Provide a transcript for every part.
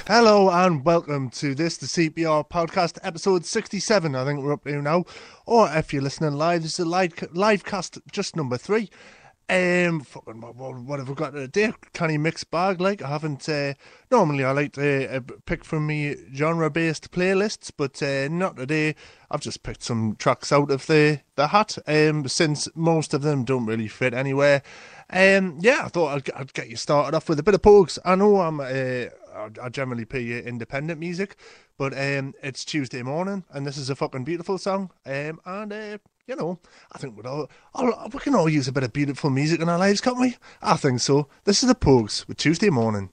Hello and welcome to this, the CPR podcast, episode 67, I think we're up to now. Or if you're listening live, this is a livecast just number 3. What have we got today? Canny mixed bag, like, I haven't, normally I like to pick from me genre-based playlists, but not today. I've just picked some tracks out of the hat, since most of them don't really fit anywhere. I thought I'd get you started off with a bit of Pogues. I know I generally play independent music, but it's Tuesday morning, and this is a fucking beautiful song, I think we can all use a bit of beautiful music in our lives, can't we? I think so. This is the Pogues with Tuesday Morning.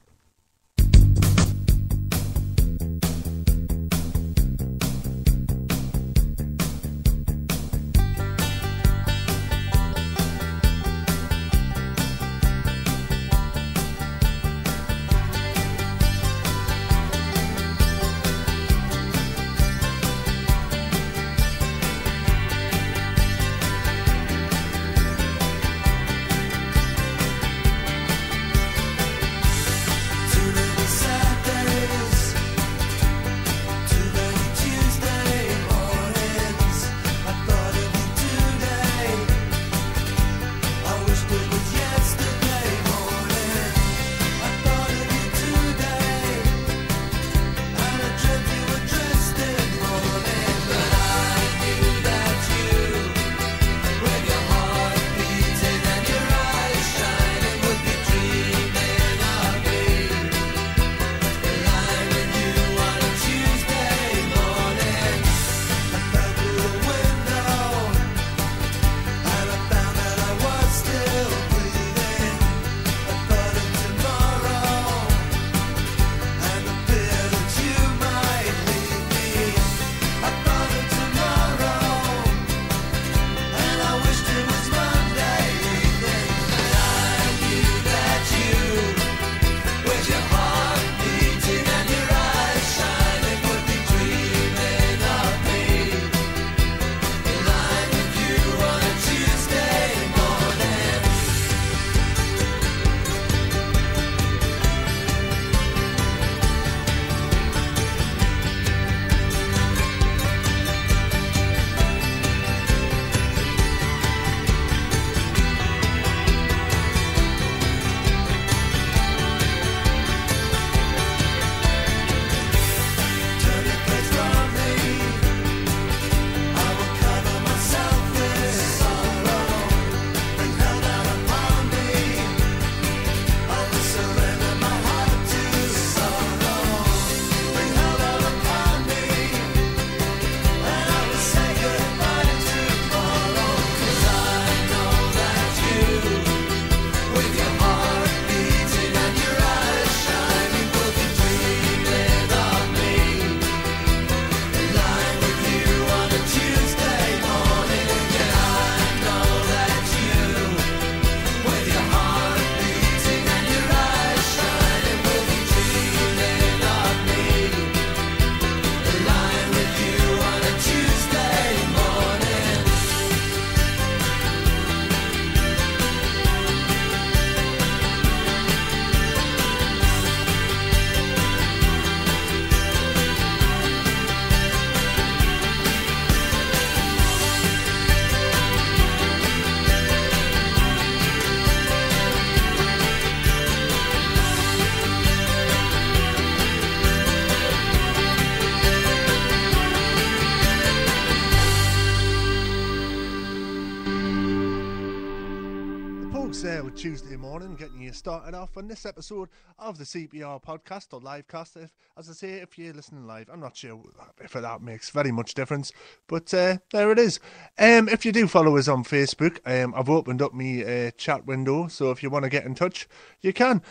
With Tuesday morning, getting you started off on this episode of the CPR podcast or livecast. As I say, if you're listening live, I'm not sure if that makes very much difference, but there it is. If you do follow us on Facebook, I've opened up my chat window, so if you want to get in touch, you can.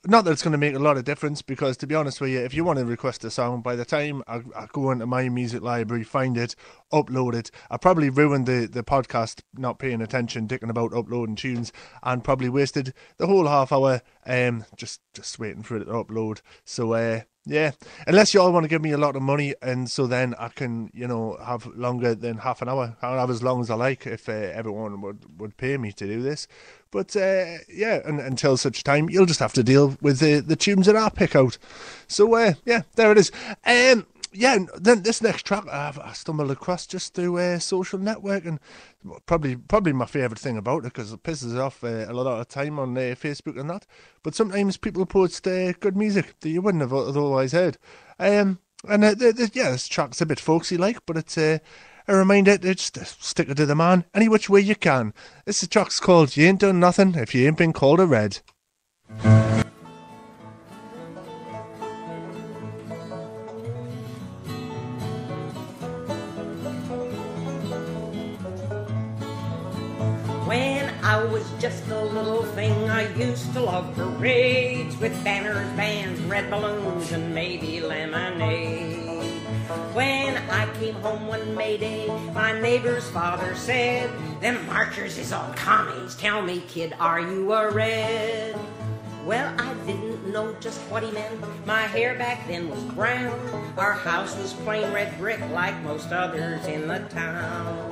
Not that it's going to make a lot of difference, because to be honest with you, if you want to request a song, by the time I go into my music library, find it, upload it, I probably ruined the podcast not paying attention, dicking about uploading tunes, and probably wasted the whole half hour just waiting for it to upload. So Yeah, unless you all want to give me a lot of money, and so then I can, have longer than half an hour. I'll have as long as I like if everyone would pay me to do this. But yeah, and until such time, you'll just have to deal with the tunes that I pick out. So yeah, there it is. Yeah, and then this next track I stumbled across just through social network, and probably my favourite thing about it, because it pisses off a lot of time on Facebook and that. But sometimes people post good music that you wouldn't have otherwise heard. Yeah, this track's a bit folksy like, but it's a reminder to just stick it to the man any which way you can. This track's called "You Ain't Done Nothing If You Ain't Been Called a Red." When I was just a little thing, I used to love parades with banners, bands, red balloons, and maybe lemonade. When I came home one May Day, my neighbor's father said, "Them marchers is all commies. Tell me, kid, are you a red?" Well, I didn't know just what he meant. My hair back then was brown. Our house was plain red brick like most others in the town.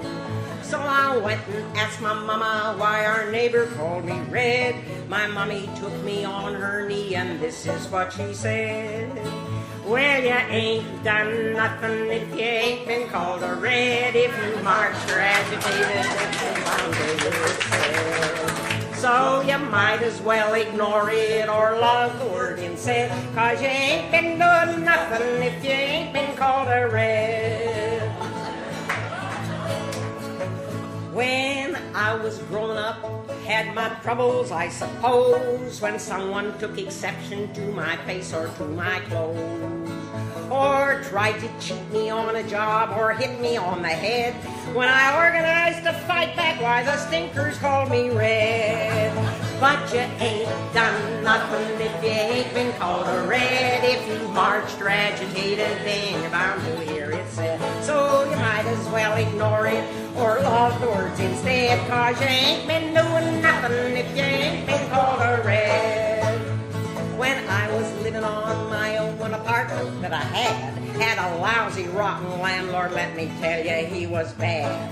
So I went and asked my mama why our neighbor called me red. My mommy took me on her knee and this is what she said. "Well, you ain't done nothing if you ain't been called a red. If you marched or agitated, if you found it, so you might as well ignore it or love the word instead, 'cause you ain't been doing nothing if you ain't been called a red." When I was growing up, had my troubles, I suppose, when someone took exception to my face or to my clothes, or tried to cheat me on a job or hit me on the head. When I organized to fight back, why the stinkers called me red. But you ain't done nothing if you ain't been called a red. If you marched or agitated, then you're bound to hear it said. So you might as well ignore it or love the words instead, 'cause you ain't been doing nothing if you ain't been called a red. When I was living on my own apartment that I had a lousy, rotten landlord, let me tell you, he was bad.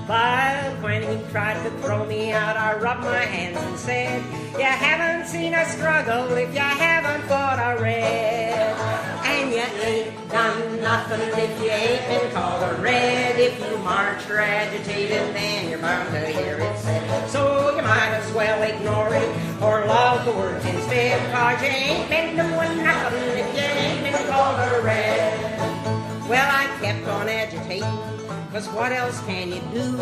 But when he tried to throw me out, I rubbed my hands and said, "You haven't seen a struggle if you haven't fought a red. And you ain't done nothing if you ain't been called a red. If you marched or agitated, then you're bound to hear it said. So you might as well ignore it or love the words instead, 'cause you ain't been doing nothing if you ain't been called a red." Well, I kept on agitating, 'cause what else can you do?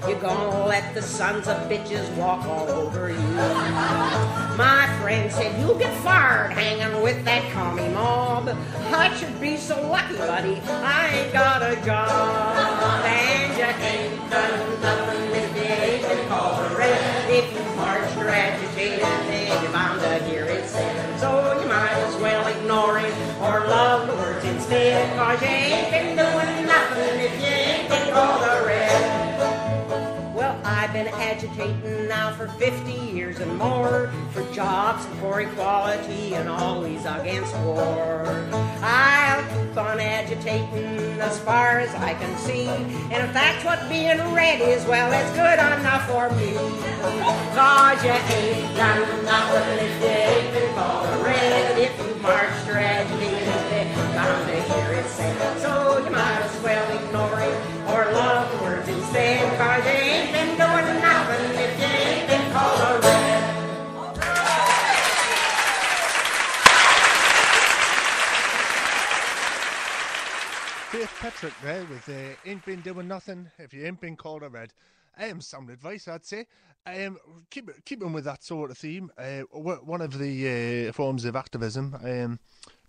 You're gonna let the sons of bitches walk all over you. My friend said, "You'll get fired hanging with that commie mob." I should be so lucky, buddy, I ain't got a job. And you ain't done nothing if you ain't been called a red. If you marched or agitated, then you're bound to hear it said. So you might as well ignore it or love the words instead, 'cause you ain't been doing nothing if you ain't been called a red. Well, I've been agitating now for 50 years and more, for jobs and for equality and always against war. I'll keep on agitating as far as I can see, and if that's what being red is, well, it's good enough for me. 'Cause you ain't done nothing if you ain't been called a red. If you marched or agitated, then you're bound to hear it said. So you might as well ignore it or love the words instead, 'cause you ain't been doing nothing if you ain't been called a red. Faith Patrick there with "Ain't Been Doing Nothing If You Ain't Been Called a Red." Sound advice, I'd say. Keeping with that sort of theme, one of the forms of activism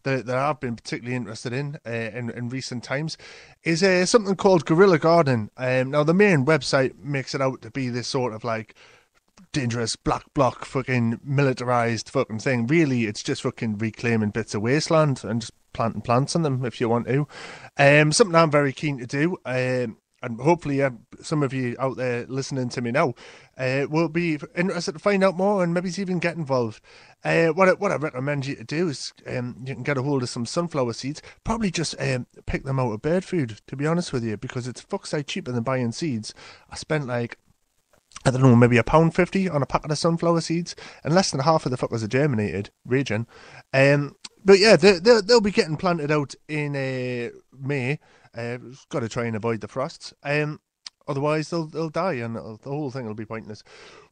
that I've been particularly interested in recent times is something called guerrilla gardening. Now, the main website makes it out to be this sort of like dangerous black bloc fucking militarized fucking thing. Really, it's just fucking reclaiming bits of wasteland and just planting plants on them if you want to. Something I'm very keen to do. and hopefully some of you out there listening to me now will be interested to find out more and maybe even get involved. What I recommend you to do is you can get a hold of some sunflower seeds. Probably just pick them out of bird food, to be honest with you, because it's fuck side cheaper than buying seeds. I spent like, I don't know, maybe £1.50 on a packet of sunflower seeds, and less than half of the fuckers are germinated, raging. But yeah, they'll be getting planted out in May. Got to try and avoid the frosts. Otherwise, they'll die, and the whole thing will be pointless.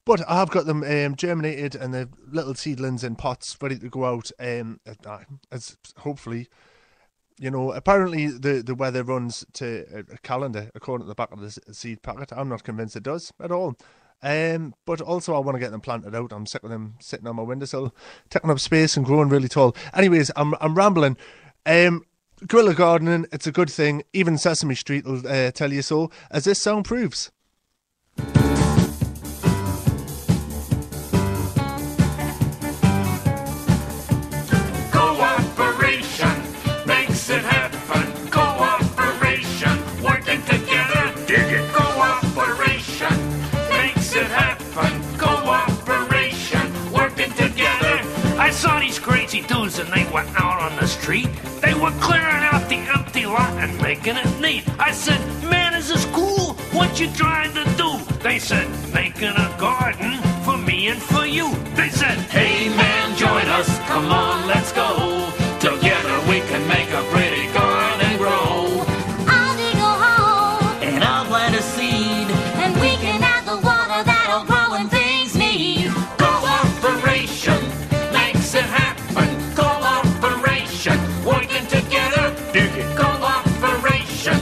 But I have got them germinated, and the little seedlings in pots ready to go out. As hopefully, apparently the weather runs to a calendar according to the back of the seed packet. I'm not convinced it does at all. But also I want to get them planted out. I'm sick of them sitting on my windowsill, taking up space and growing really tall. Anyways, I'm rambling. Guerrilla gardening, it's a good thing. Even Sesame Street will tell you so, as this song proves. Cooperation makes it happen. Cooperation, working together. Dig it. Cooperation makes it happen. Cooperation, working together. I saw these crazy dudes and they went out on the street. They were clearing out the empty lot and making it neat. I said, man, is this cool? What you trying to do? They said, making a garden for me and for you. They said, hey man, join us. Come on, let's go. Together we can make a pretty garden grow. I'll dig a hole And I'll plant a seed. and we can add the water that'll grow when things need. Cooperation makes it happen. Cooperation, working together. Dig it. Cooperation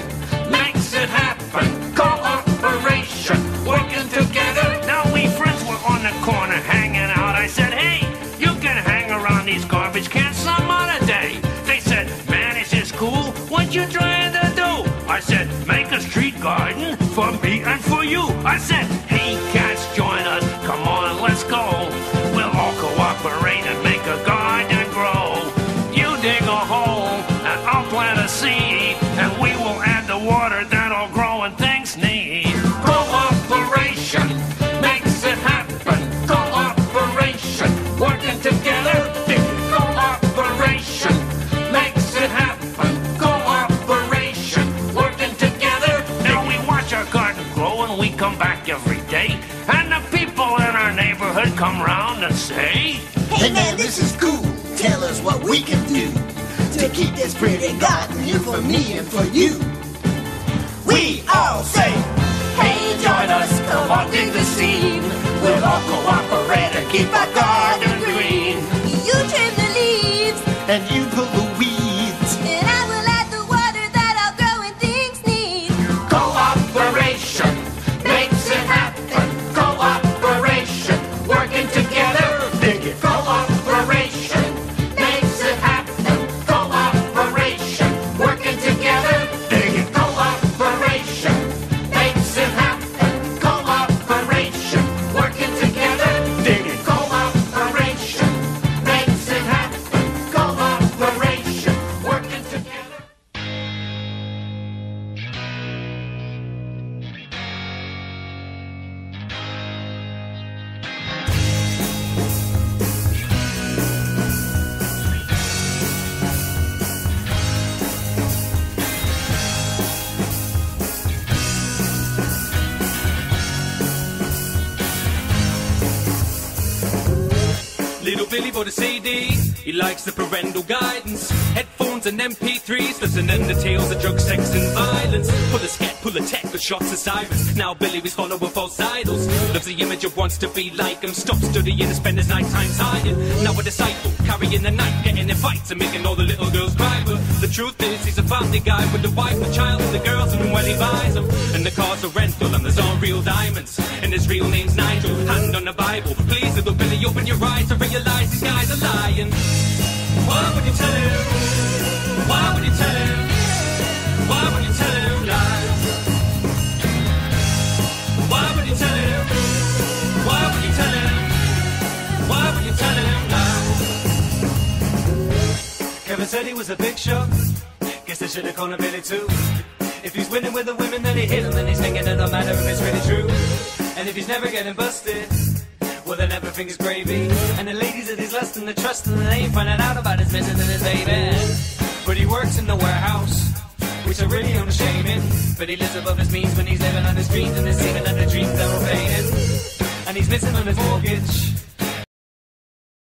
makes it happen. Cooperation, working together. Now we friends were on the corner hanging out. I said, hey, you can hang around these garbage cans some other day. They said, man, is this cool? What you trying to do? I said, make a street garden for me and for you. I said, hey, cats, join us. Come on, let's go. We'll all cooperate and make a garden grow. You dig a hole and I'll plant a seed, and we will add the water that'll grow when things need. Cooperation makes it happen. Cooperation, working together. Cooperation makes it happen. Cooperation, working together. Now we watch our garden grow and we come back every day, and the people in our neighborhood come round and say, Hey man, this is cool. Tell us what we can do to keep this pretty garden here for me and for you. We all say, hey, join us, come on, dig the seed. We'll all cooperate and keep our garden green. You trim the leaves and you pull the weeds. and I will add the water that'll grow when things need. Cooperation makes it happen. Cooperation, working together. Dig it. Cooperation makes it happen. Cooperation, working together. Dig it. Cooperation makes it happen. Cooperation, working together. Dig it. Cooperation makes it happen. Cooperation, working together. Little Billy bought a CD. He likes the parental guidance. Headphones and MP3s, listening to tales of drugs, sex, and violence. Pull a scat, pull a tech, with shots of sirens. Now Billy is following false idols. Loves the image of wants to be like him. Stops studying and spend his night times hiding. Now a disciple, carrying the knife, getting in fights and making all the little girls cry. But the truth is, he's a family guy with a wife, a child, and the girls, and well, he buys them. And the cars are rental, and there's all real diamonds. And his real name's Nigel. Hand on the Bible, please, little Billy, open your eyes to realize these guys are lying. Why would you tell him? Why would you tell him? Why would you tell him lies? Why would you tell him? Why would you tell him? Why would you tell him lies? Kevin said he was a big shot. Guess they should have called him Billy too. If he's winning with the women that he hit him, then he's thinking it don't matter if it's really true. And if he's never getting busted, well then everything is gravy. And the ladies that he's lusting and trusting, and they ain't finding out about his missus and his baby. But he works in the warehouse, which I really don't shame him. But he lives above his means when he's living on his dreams, and he's sleeping on the dreams that were fading. And he's missing on his mortgage,